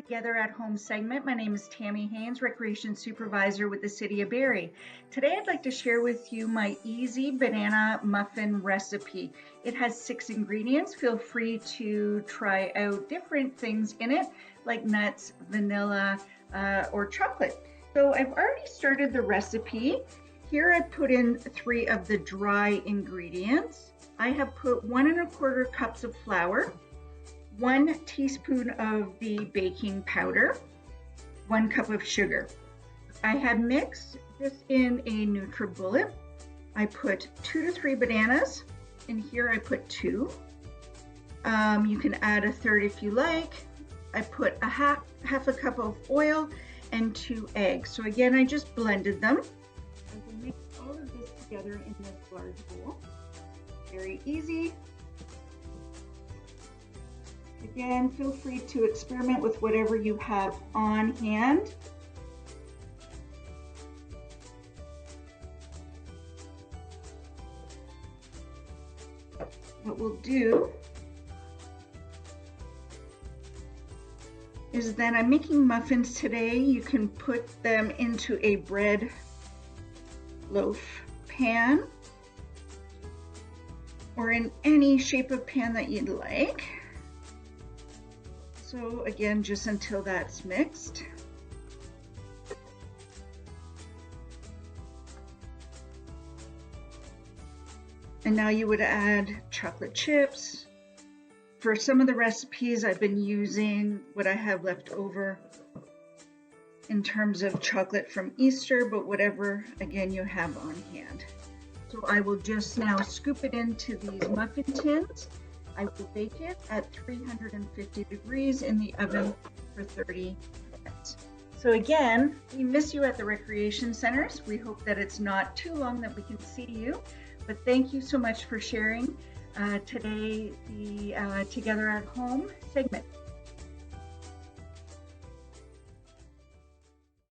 Together at Home segment. My name is Tammy Haynes, Recreation Supervisor with the City of Barrie. Today I'd like to share with you my easy banana muffin recipe. It has 6 ingredients. Feel free to try out different things in it, like nuts, vanilla, or chocolate. So I've already started the recipe. Here I put in 3 of the dry ingredients. I have put 1 1/4 cups of flour, 1 teaspoon of the baking powder, 1 cup of sugar. I have mixed this in a NutriBullet. I put 2 to 3 bananas, and here I put 2. You can add a third if you like. I put a half a cup of oil and 2 eggs. So again, I just blended them. I will mix all of this together in this large bowl. Very easy. Again, feel free to experiment with whatever you have on hand. What we'll do is then I'm making muffins today. You can put them into a bread loaf pan or in any shape of pan that you'd like. So again, just until that's mixed. And now you would add chocolate chips. For some of the recipes, I've been using what I have left over in terms of chocolate from Easter, but whatever, again, you have on hand. So I will just now scoop it into these muffin tins. I will bake it at 350 degrees in the oven for 30 minutes. So again, we miss you at the recreation centers. We hope that it's not too long that we can see you, but thank you so much for sharing today the Together at Home segment.